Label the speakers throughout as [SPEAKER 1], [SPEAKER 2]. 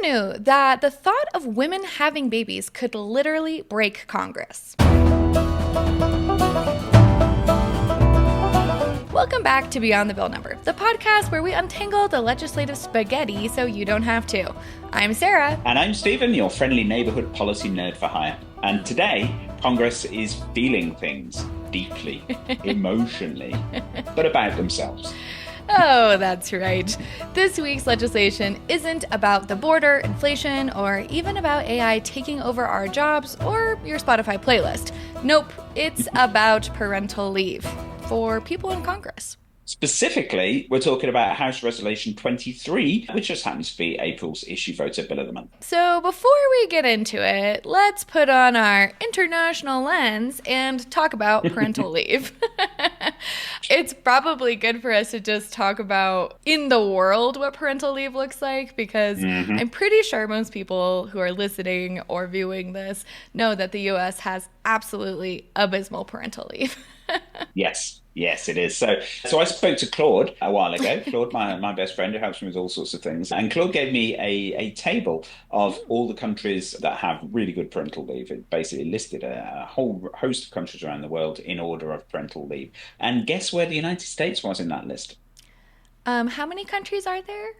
[SPEAKER 1] knew that the thought of women having babies could literally break Congress? Welcome back to Beyond the Bill Number, the podcast where we untangle the legislative spaghetti so you don't have to. I'm Sarah.
[SPEAKER 2] And I'm Stephen, your friendly neighborhood policy nerd for hire. And today, Congress is feeling things deeply, emotionally, but about themselves.
[SPEAKER 1] Oh, that's right. This week's legislation isn't about the border, inflation, or even about AI taking over our jobs or your Spotify playlist. Nope, it's about parental leave for people in Congress.
[SPEAKER 2] Specifically, we're talking about House Resolution 23, which just happens to be April's issue voter bill of the month.
[SPEAKER 1] So before we get into it, let's put on our international lens and talk about parental leave. It's probably good for us to just talk about in the world what parental leave looks like, because I'm pretty sure most people who are listening or viewing this know that the US has absolutely abysmal parental leave.
[SPEAKER 2] Yes, it is. So I spoke to Claude a while ago. Claude, my best friend, who helps me with all sorts of things. And Claude gave me a table of all the countries that have really good parental leave. It basically listed a whole host of countries around the world in order of parental leave. And guess where the United States was in that list?
[SPEAKER 1] How many countries are there?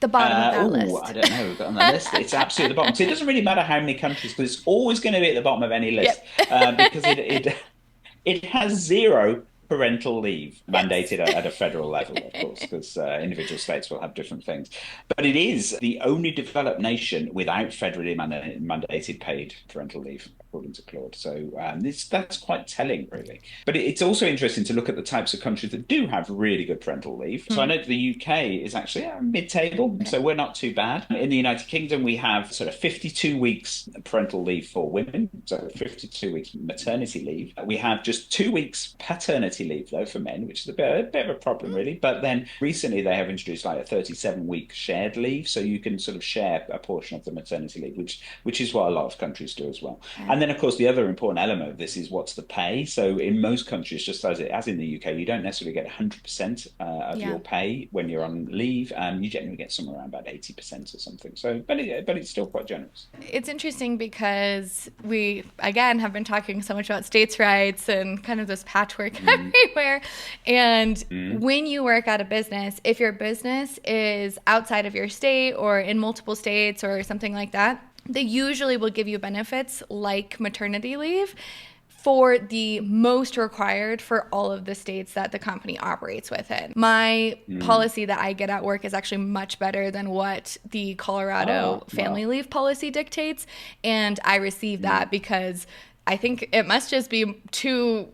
[SPEAKER 1] The bottom of that list.
[SPEAKER 2] I don't know. On the list, it's absolutely the bottom. So it doesn't really matter how many countries, because it's always going to be at the bottom of any list, because it has zero parental leave mandated at a federal level, of course, because individual states will have different things. But it is the only developed nation without federally mandated paid parental leave, according to Claude. So that's quite telling, really. But it's also interesting to look at the types of countries that do have really good parental leave. So I know the UK is actually mid-table, so we're not too bad. In the United Kingdom, we have sort of 52 weeks parental leave for women, so 52 weeks maternity leave. We have just 2 weeks paternity leave, though, for men, which is a bit of a problem, really. But then recently they have introduced like a 37-week shared leave, so you can sort of share a portion of the maternity leave, which is what a lot of countries do as well. And then, of course, the other important element of this is what's the pay. So in most countries, just as in the UK, you don't necessarily get 100% of your pay when you're on leave. You generally get somewhere around about 80% or something. So, but it's still quite generous.
[SPEAKER 1] It's interesting because we, again, have been talking so much about states' rights and kind of this patchwork everywhere. And when you work at a business, if your business is outside of your state or in multiple states or something like that, they usually will give you benefits like maternity leave for the most required for all of the states that the company operates within. My policy that I get at work is actually much better than what the Colorado family leave policy dictates. And I receive that because I think it must just be too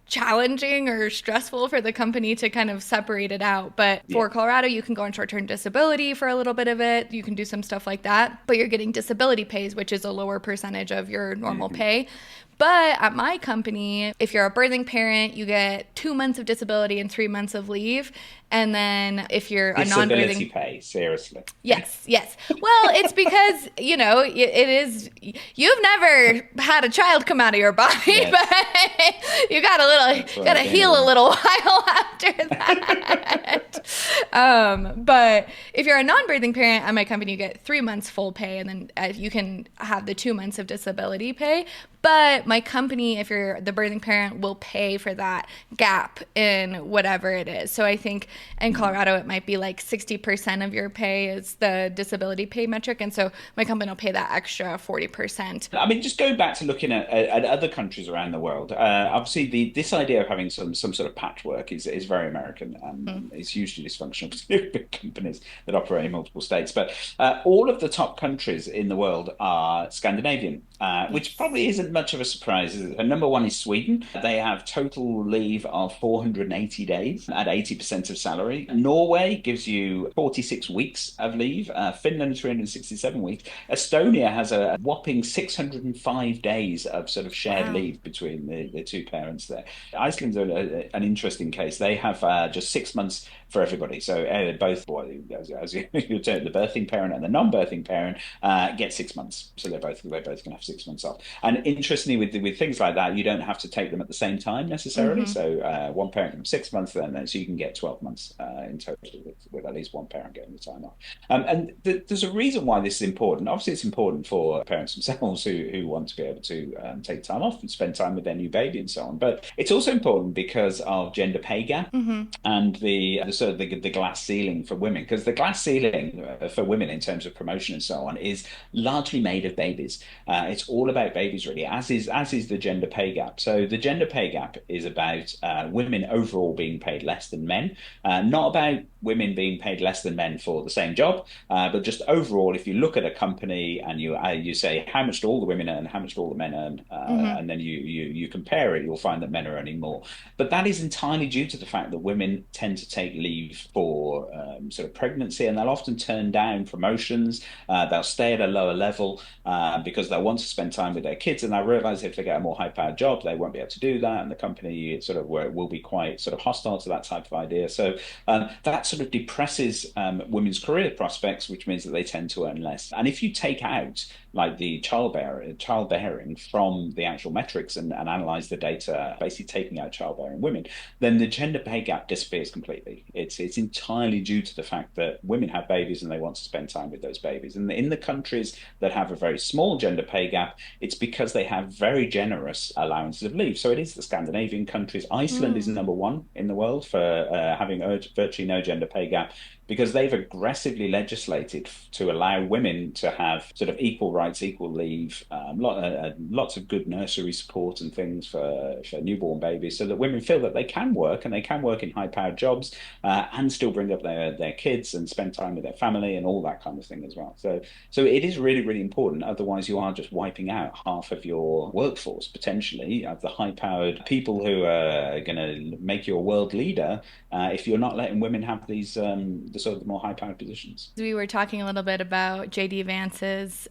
[SPEAKER 1] challenging or stressful for the company to kind of separate it out. But for Colorado, you can go on short-term disability for a little bit of it. You can do some stuff like that, but you're getting disability pays, which is a lower percentage of your normal pay. But at my company, if you're a birthing parent, you get 2 months of disability and 3 months of leave. And then if you're a non-birthing...
[SPEAKER 2] Disability pay, seriously.
[SPEAKER 1] Yes. Well, it's because, it is... You've never had a child come out of your body, but you got to heal a little while after that. But if you're a non-birthing parent at my company, you get 3 months full pay, and then you can have the 2 months of disability pay. But my company, if you're the birthing parent, will pay for that gap in whatever it is. So I think in Colorado, it might be like 60% of your pay is the disability pay metric. And so my company will pay that extra 40%.
[SPEAKER 2] I mean, just going back to looking at other countries around the world, obviously this idea of having some sort of patchwork is very American. It's hugely dysfunctional, particularly big companies that operate in multiple states. But all of the top countries in the world are Scandinavian, which probably isn't much of a surprise. Number one is Sweden. They have total leave of 480 days at 80% of salary. Norway gives you 46 weeks of leave. Finland, 367 weeks. Estonia has a whopping 605 days of sort of shared leave between the two parents there. Iceland's an interesting case. They have just 6 months for everybody. So both, as you turn, the birthing parent and the non-birthing parent get 6 months. So they're both going to have 6 months off. And interestingly, with things like that, you don't have to take them at the same time necessarily.
[SPEAKER 1] Hmm.
[SPEAKER 2] So one parent from 6 months, then so you can get 12 months in total with at least one parent getting the time off. And there's a reason why this is important. Obviously, it's important for parents themselves who want to be able to take time off and spend time with their new baby and so on. But it's also important because of gender pay gap
[SPEAKER 1] Hmm.
[SPEAKER 2] and the sort of the glass ceiling for women, because the glass ceiling for women in terms of promotion and so on is largely made of babies. It's all about babies, really, as is the gender pay gap. So the gender pay gap is about women overall being paid less than men, not about women being paid less than men for the same job, but just overall, if you look at a company and you say how much do all the women earn, how much do all the men earn,
[SPEAKER 1] Hmm.
[SPEAKER 2] and then you compare it, you'll find that men are earning more. But that is entirely due to the fact that women tend to take leave for sort of pregnancy, and they'll often turn down promotions. They'll stay at a lower level because they want to spend time with their kids, and I realize if they get a more high-powered job, they won't be able to do that, and the company sort of will be quite sort of hostile to that type of idea. So that sort of depresses women's career prospects, which means that they tend to earn less. And if you take out like the childbearing from the actual metrics and analyze the data, basically taking out childbearing women, then the gender pay gap disappears completely. It's entirely due to the fact that women have babies and they want to spend time with those babies. And in the countries that have a very small gender pay gap, it's because they have very generous allowances of leave. So it is the Scandinavian countries. Iceland is
[SPEAKER 1] Mm.
[SPEAKER 2] number one in the world for having virtually no gender pay gap, because they've aggressively legislated to allow women to have sort of equal rights, equal leave, lots of good nursery support and things for newborn babies, so that women feel that they can work and they can work in high-powered jobs and still bring up their kids and spend time with their family and all that kind of thing as well. So it is really, really important. Otherwise, you are just wiping out half of your workforce potentially of the high-powered people who are going to make you a world leader if you're not letting women have these the sort of the more high-powered positions.
[SPEAKER 1] We were talking a little bit about JD Vance's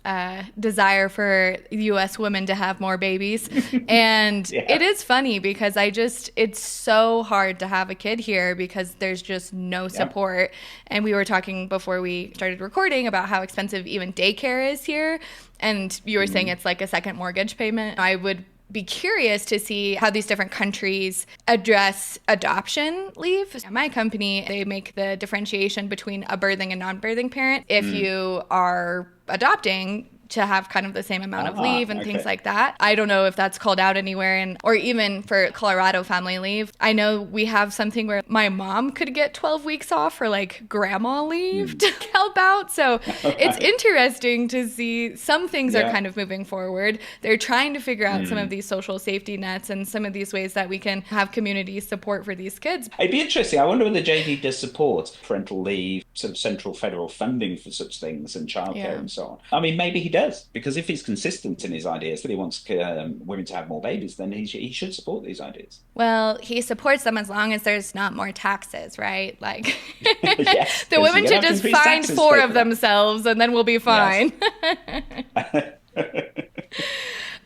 [SPEAKER 1] desire for U.S. women to have more babies. And it
[SPEAKER 2] Yeah.
[SPEAKER 1] is funny because it's so hard to have a kid here because there's just no
[SPEAKER 2] Yeah.
[SPEAKER 1] support. And we were talking before we started recording about how expensive even daycare is here. And you were saying
[SPEAKER 2] Mm.
[SPEAKER 1] it's like a second mortgage payment. I would be curious to see how these different countries address adoption leave. At my company, they make the differentiation between a birthing and non-birthing parent. If
[SPEAKER 2] Mm.
[SPEAKER 1] you are adopting, to have kind of the same amount of leave and things
[SPEAKER 2] Okay.
[SPEAKER 1] like that. I don't know if that's called out anywhere, and or even for Colorado family leave. I know we have something where my mom could get 12 weeks off for like grandma leave
[SPEAKER 2] Mm.
[SPEAKER 1] to help out. So
[SPEAKER 2] All
[SPEAKER 1] it's
[SPEAKER 2] right.
[SPEAKER 1] interesting to see some things are
[SPEAKER 2] Yeah.
[SPEAKER 1] kind of moving forward. They're trying to figure out some of
[SPEAKER 2] Mm.
[SPEAKER 1] these social safety nets and some of these ways that we can have community support for these kids.
[SPEAKER 2] It'd be interesting. I wonder whether JD does support parental leave, sort of central federal funding for such things and childcare
[SPEAKER 1] Yeah.
[SPEAKER 2] and so on. I mean, maybe he does, because if he's consistent in his ideas that he wants women to have more babies, then he should support these ideas.
[SPEAKER 1] Well, he supports them as long as there's not more taxes, right? Like
[SPEAKER 2] Yes,
[SPEAKER 1] the
[SPEAKER 2] because
[SPEAKER 1] women
[SPEAKER 2] you're
[SPEAKER 1] should
[SPEAKER 2] gonna have to
[SPEAKER 1] just
[SPEAKER 2] increase
[SPEAKER 1] find
[SPEAKER 2] taxes to
[SPEAKER 1] four
[SPEAKER 2] pay
[SPEAKER 1] of
[SPEAKER 2] for that.
[SPEAKER 1] themselves and then we'll be
[SPEAKER 2] Yes.
[SPEAKER 1] fine.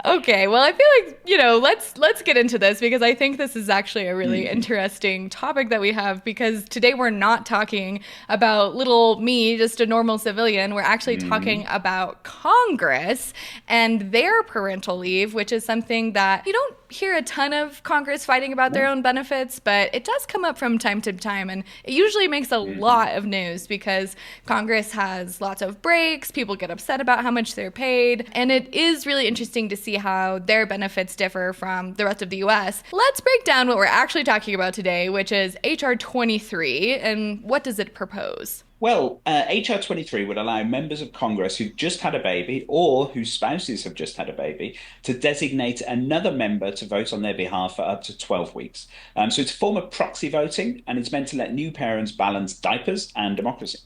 [SPEAKER 1] Okay, well, I feel like, let's get into this because I think this is actually a really
[SPEAKER 2] Mm.
[SPEAKER 1] interesting topic that we have, because today we're not talking about little me, just a normal civilian. We're actually talking
[SPEAKER 2] Mm.
[SPEAKER 1] about Congress and their parental leave, which is something that you don't hear a ton of Congress fighting about their
[SPEAKER 2] No.
[SPEAKER 1] own benefits, but it does come up from time to time, and it usually makes a
[SPEAKER 2] Mhm.
[SPEAKER 1] lot of news because Congress has lots of breaks, people get upset about how much they're paid, and it is really interesting to see how their benefits differ from the rest of the US. Let's break down what we're actually talking about today, which is HR 23, and what does it propose?
[SPEAKER 2] Well, HR 23 would allow members of Congress who've just had a baby or whose spouses have just had a baby to designate another member to vote on their behalf for up to 12 weeks. So it's a form of proxy voting, and it's meant to let new parents balance diapers and democracy.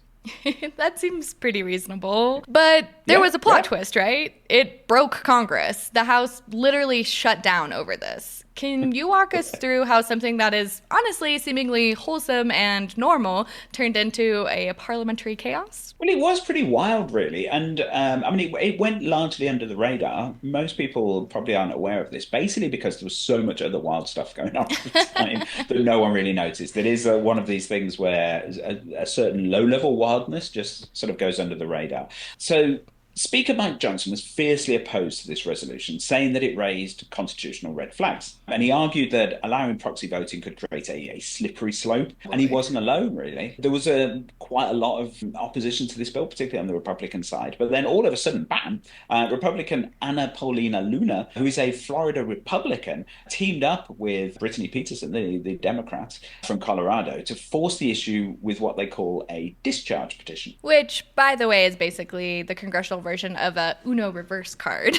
[SPEAKER 1] That seems pretty reasonable. But there
[SPEAKER 2] Yeah,
[SPEAKER 1] was a plot
[SPEAKER 2] yeah.
[SPEAKER 1] twist, right? It broke Congress. The House literally shut down over this. Can you walk us through how something that is honestly seemingly wholesome and normal turned into a parliamentary chaos?
[SPEAKER 2] Well, it was pretty wild, really. And I mean, it went largely under the radar. Most people probably aren't aware of this, basically because there was so much other wild stuff going on at the time that no one really noticed. It is one of these things where a certain low-level wildness just sort of goes under the radar. So Speaker Mike Johnson was fiercely opposed to this resolution, saying that it raised constitutional red flags. And he argued that allowing proxy voting could create a slippery slope. And he
[SPEAKER 1] Boy.
[SPEAKER 2] wasn't alone, really. There was quite a lot of opposition to this bill, particularly on the Republican side. But then all of a sudden, bam, Republican Anna Paulina Luna, who is a Florida Republican, teamed up with Brittany Peterson, the Democrat from Colorado, to force the issue with what they call a discharge petition.
[SPEAKER 1] Which, by the way, is basically the congressional version of a Uno reverse card.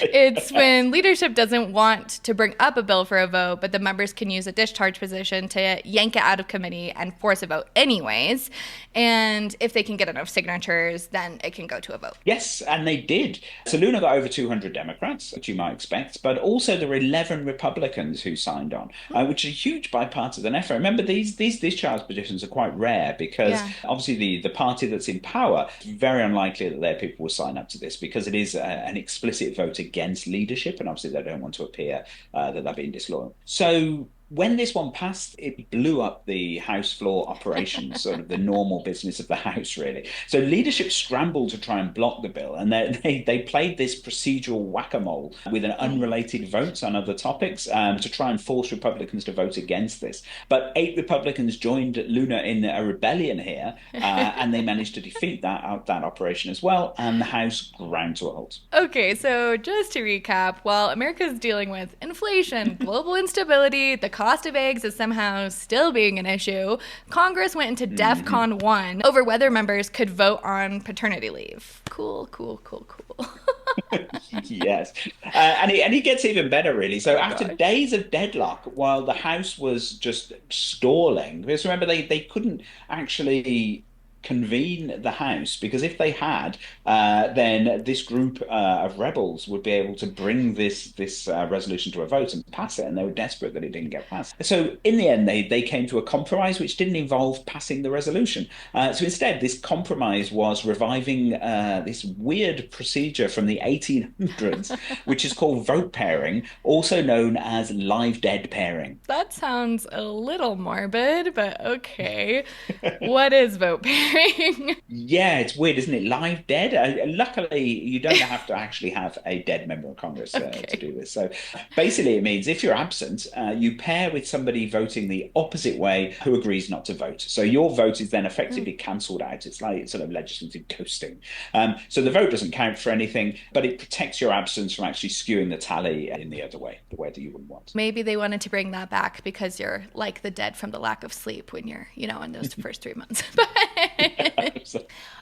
[SPEAKER 1] It's when leadership doesn't want to bring up a bill for a vote, but the members can use a discharge position to yank it out of committee and force a vote anyways. And if they can get enough signatures, then it can go to a vote.
[SPEAKER 2] Yes, and they did. So Luna got over 200 Democrats, which you might expect, but also there were 11 Republicans who signed on, which is a huge bipartisan effort. Remember, these discharge petitions are quite rare because obviously the party that's in power, it's very unlikely that their people will sign up to this because it is an explicit vote against leadership, and obviously they don't want to appear that they're being disloyal. So when this one passed, it blew up the House floor operations, sort of the normal business of the House, really. So leadership scrambled to try and block the bill, and they played this procedural whack-a-mole with an unrelated votes on other topics to try and force Republicans to vote against this. But 8 Republicans joined Luna in a rebellion here, and they managed to defeat that operation as well, and the House ground to a halt.
[SPEAKER 1] Okay, so just to recap, while America's dealing with inflation, global instability, the cost of eggs is somehow still being an issue, Congress went into DEFCON 1 over whether members could vote on paternity leave. Cool.
[SPEAKER 2] Yes. And it gets even better, really. So after days of deadlock, while the House was just stalling, because remember, they couldn't actually convene the House because if they had, then this group of rebels would be able to bring this resolution to a vote and pass it, and they were desperate that it didn't get passed. So in the end, they came to a compromise which didn't involve passing the resolution. So instead, this compromise was reviving this weird procedure from the 1800s, which is called vote pairing, also known as live dead pairing.
[SPEAKER 1] That sounds a little morbid, but okay. What is vote pairing?
[SPEAKER 2] Yeah, it's weird, isn't it? Live dead. Luckily, you don't have to actually have a dead member of Congress to do this. So basically, it means if you're absent, you pair with somebody voting the opposite way who agrees not to vote. So your vote is then effectively cancelled out. It's like sort of legislative ghosting. So the vote doesn't count for anything, but it protects your absence from actually skewing the tally in the other way, the way that you wouldn't want.
[SPEAKER 1] Maybe they wanted to bring that back because you're like the dead from the lack of sleep when you're, in those first 3 months.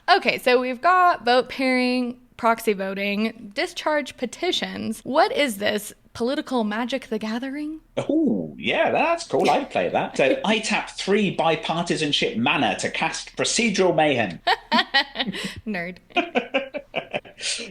[SPEAKER 1] Okay, so we've got vote pairing, proxy voting, discharge petitions. What is this? Political Magic the Gathering?
[SPEAKER 2] Oh, yeah, that's cool. I'd play that. So I tap 3 bipartisanship mana to cast procedural mayhem.
[SPEAKER 1] Nerd.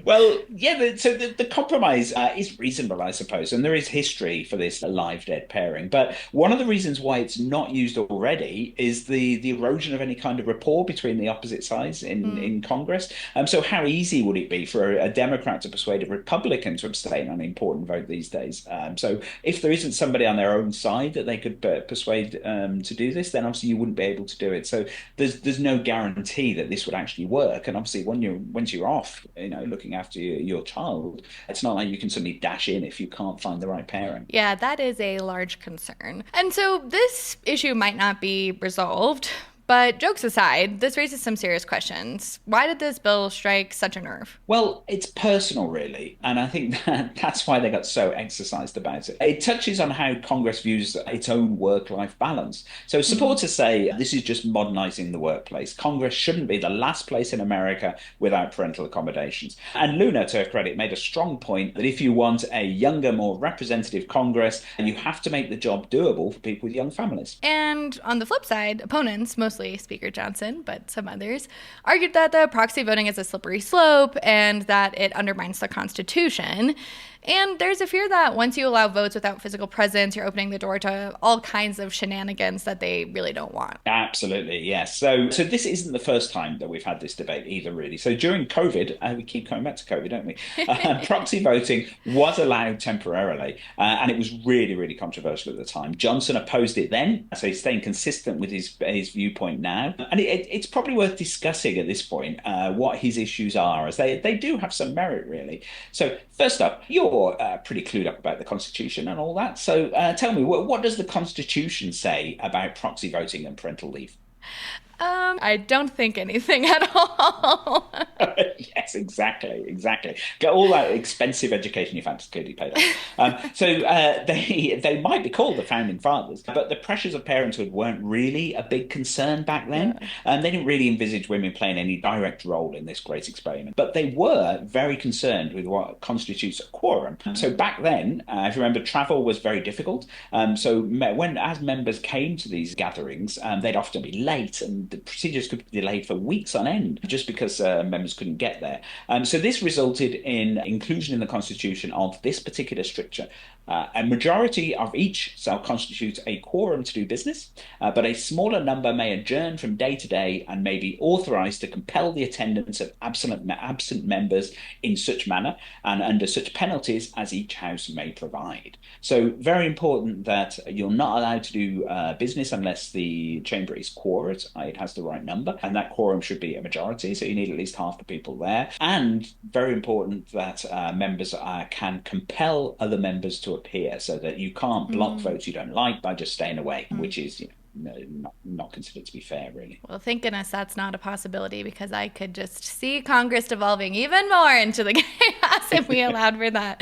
[SPEAKER 2] Well, yeah, so the compromise is reasonable, I suppose, and there is history for this live dead pairing. But one of the reasons why it's not used already is the erosion of any kind of rapport between the opposite sides in Congress. So how easy would it be for a Democrat to persuade a Republican to abstain on an important vote these days? So if there isn't somebody on their own side that they could persuade to do this, then obviously you wouldn't be able to do it. So there's no guarantee that this would actually work. And obviously once you're off, looking after your child, it's not like you can suddenly dash in if you can't find the right pairing.
[SPEAKER 1] Yeah, that is a large concern. And so this issue might not be resolved, but jokes aside, this raises some serious questions. Why did this bill strike such a nerve?
[SPEAKER 2] Well, it's personal, really. And I think that's why they got so exercised about it. It touches on how Congress views its own work-life balance. So supporters say this is just modernizing the workplace. Congress shouldn't be the last place in America without parental accommodations. And Luna, to her credit, made a strong point that if you want a younger, more representative Congress, you have to make the job doable for people with young families.
[SPEAKER 1] And on the flip side, opponents, mostly Speaker Johnson, but some others, argued that the proxy voting is a slippery slope and that it undermines the Constitution. And there's a fear that once you allow votes without physical presence, you're opening the door to all kinds of shenanigans that they really don't want.
[SPEAKER 2] Absolutely, yes. So this isn't the first time that we've had this debate either, really. So during COVID, we keep coming back to COVID, don't we? Proxy voting was allowed temporarily, and it was really, really controversial at the time. Johnson opposed it then, so he's staying consistent with his viewpoint point now. And it's probably worth discussing at this point what his issues are, as they do have some merit, really. So, first up, you're pretty clued up about the Constitution and all that. So, tell me, what does the Constitution say about proxy voting and parental leave?
[SPEAKER 1] I don't think anything at all.
[SPEAKER 2] Yes, exactly. Get all that expensive education your fantasy clearly paid off. They might be called the founding fathers, but the pressures of parenthood weren't really a big concern back then.
[SPEAKER 1] Yeah.
[SPEAKER 2] They didn't really envisage women playing any direct role in this great experiment, but they were very concerned with what constitutes a quorum. So back then, if you remember, travel was very difficult. So when as members came to these gatherings, they'd often be late, and the procedures could be delayed for weeks on end just because members couldn't get there. So this resulted in inclusion in the Constitution of this particular stricture. A majority of each shall constitute a quorum to do business, but a smaller number may adjourn from day to day and may be authorised to compel the attendance of absent members in such manner and under such penalties as each house may provide. So very important that you're not allowed to do business unless the chamber is quorate, it has the right number, and that quorum should be a majority, so you need at least half the people there. And very important that members can compel other members to appear, so that you can't block votes you don't like by just staying away, which is not considered to be fair, really.
[SPEAKER 1] Well, thank goodness that's not a possibility, because I could just see Congress devolving even more into the chaos if we allowed for that.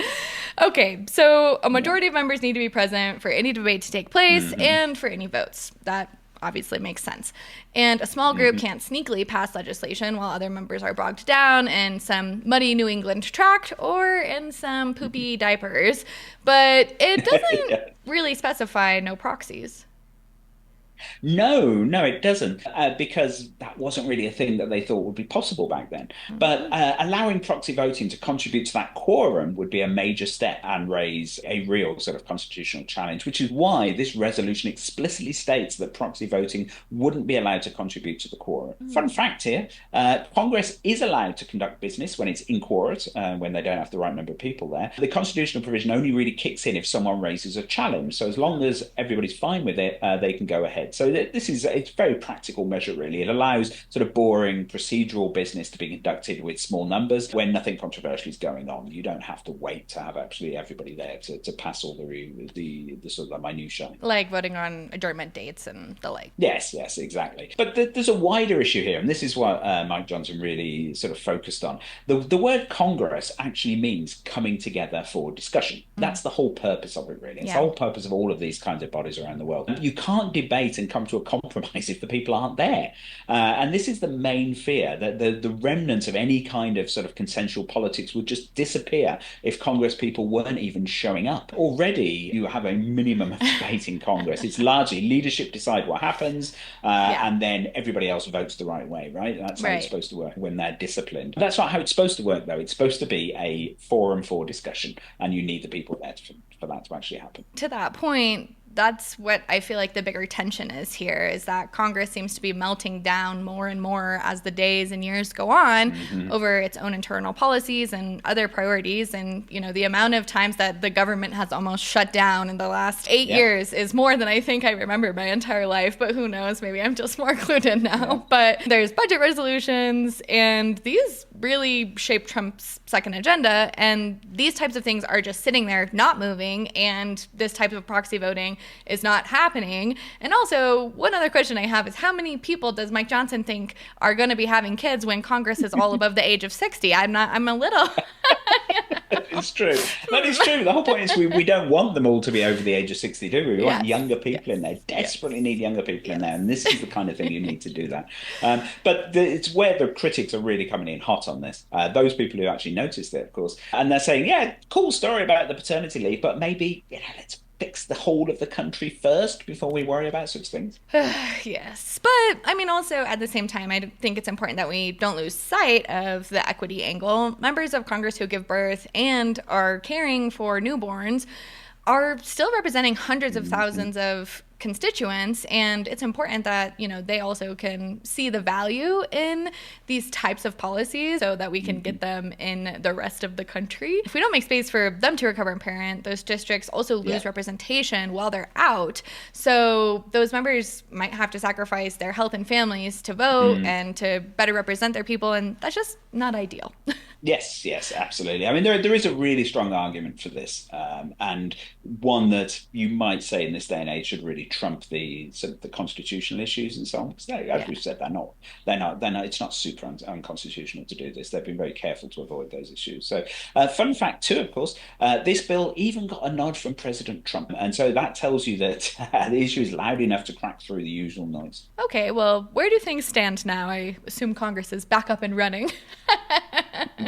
[SPEAKER 1] Okay, so a majority of members need to be present for any debate to take place and for any votes. That obviously makes sense. And a small group can't sneakily pass legislation while other members are bogged down in some muddy New England tract or in some poopy diapers. But it doesn't really specify no proxies.
[SPEAKER 2] No, it doesn't, because that wasn't really a thing that they thought would be possible back then. But allowing proxy voting to contribute to that quorum would be a major step and raise a real sort of constitutional challenge, which is why this resolution explicitly states that proxy voting wouldn't be allowed to contribute to the quorum. Fun fact here, Congress is allowed to conduct business when it's inquorate, when they don't have the right number of people there. The constitutional provision only really kicks in if someone raises a challenge. So as long as everybody's fine with it, they can go ahead. So it's a very practical measure, really. It allows sort of boring procedural business to be conducted with small numbers when nothing controversial is going on. You don't have to wait to have actually everybody there to pass all the sort of the minutiae.
[SPEAKER 1] Like voting on adjournment dates and the like.
[SPEAKER 2] Yes, exactly. But there's a wider issue here, and this is what Mike Johnson really sort of focused on. The word Congress actually means coming together for discussion. That's the whole purpose of it, really. It's the whole purpose of all of these kinds of bodies around the world. You can't debate and come to a compromise if the people aren't there. And this is the main fear, that the remnants of any kind of sort of consensual politics would just disappear if Congress people weren't even showing up. Already, you have a minimum of debate in Congress. It's largely leadership decide what happens, and then everybody else votes the right way, right? That's how it's supposed to work when they're disciplined. That's not how it's supposed to work, though. It's supposed to be a forum for discussion, and you need the people there for that to actually happen.
[SPEAKER 1] To that point, that's what I feel like the bigger tension is here, is that Congress seems to be melting down more and more as the days and years go on over its own internal policies and other priorities. And, the amount of times that the government has almost shut down in the last 8 years is more than I think I remember my entire life. But who knows? Maybe I'm just more clued in now. But there's budget resolutions, and these really shape Trump's second agenda. And these types of things are just sitting there, not moving. And this type of proxy voting is not happening. And also, one other question I have is, how many people does Mike Johnson think are going to be having kids when Congress is all above the age of 60? I'm a little...
[SPEAKER 2] It's true. That is true. The whole point is we don't want them all to be over the age of 60, do we? We want younger people in there. Desperately need younger people in there. And this is the kind of thing you need to do that. But it's where the critics are really coming in hot on this. Those people who actually noticed it, of course. And they're saying, cool story about the paternity leave, but maybe, let's fix the whole of the country first before we worry about such things.
[SPEAKER 1] Yes. But, also at the same time, I think it's important that we don't lose sight of the equity angle. Members of Congress who give birth and are caring for newborns are still representing hundreds of thousands of constituents, and it's important that, you know, they also can see the value in these types of policies so that we can get them in the rest of the country. If we don't make space for them to recover and parent, those districts also lose representation while they're out. So those members might have to sacrifice their health and families to vote and to better represent their people, and that's just not ideal.
[SPEAKER 2] Yes, yes, absolutely. I mean, there is a really strong argument for this, and one that you might say in this day and age should really trump the sort of the constitutional issues and so on. Because they, as we've said, they're not. It's not super unconstitutional to do this. They've been very careful to avoid those issues. So, fun fact too, of course, this bill even got a nod from President Trump, and so that tells you that the issue is loud enough to crack through the usual noise.
[SPEAKER 1] Okay, well, where do things stand now? I assume Congress is back up and running.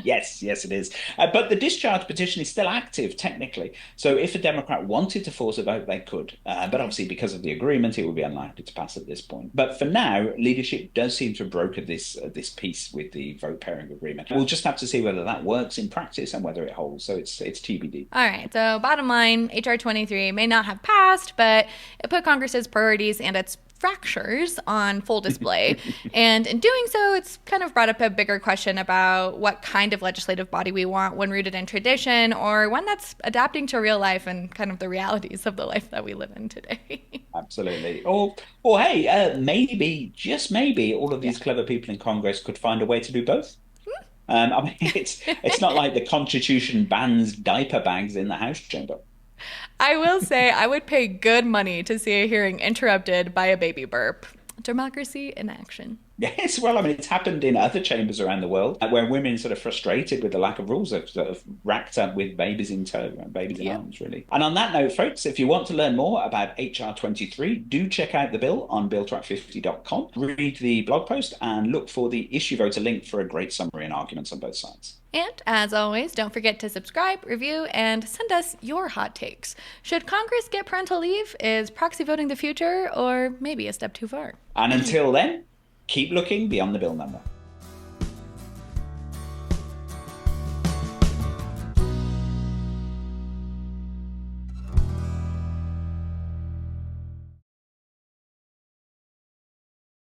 [SPEAKER 2] Yes, yes, it is. But the discharge petition is still active, technically. So if a Democrat wanted to force a vote, they could. But obviously, because of the agreement, it would be unlikely to pass at this point. But for now, leadership does seem to have brokered this peace with the vote pairing agreement. We'll just have to see whether that works in practice and whether it holds. So it's TBD.
[SPEAKER 1] All right. So bottom line, HR 23 may not have passed, but it put Congress's priorities and its fractures on full display. And in doing so, it's kind of brought up a bigger question about what kind of legislative body we want, one rooted in tradition or one that's adapting to real life and kind of the realities of the life that we live in today.
[SPEAKER 2] Absolutely. Or hey, maybe, just maybe, all of these clever people in Congress could find a way to do both. I mean, it's not like the Constitution bans diaper bags in the House chamber.
[SPEAKER 1] I will say I would pay good money to see a hearing interrupted by a baby burp. Democracy in action.
[SPEAKER 2] Yes, well, I mean, it's happened in other chambers around the world where women sort of frustrated with the lack of rules have sort of racked up with babies in tow, babies in arms, really. And on that note, folks, if you want to learn more about HR 23, do check out the bill on BillTrack50.com, read the blog post, and look for the issue voter link for a great summary and arguments on both sides.
[SPEAKER 1] And as always, don't forget to subscribe, review, and send us your hot takes. Should Congress get parental leave? Is proxy voting the future, or maybe a step too far?
[SPEAKER 2] And until then, keep looking beyond the bill number.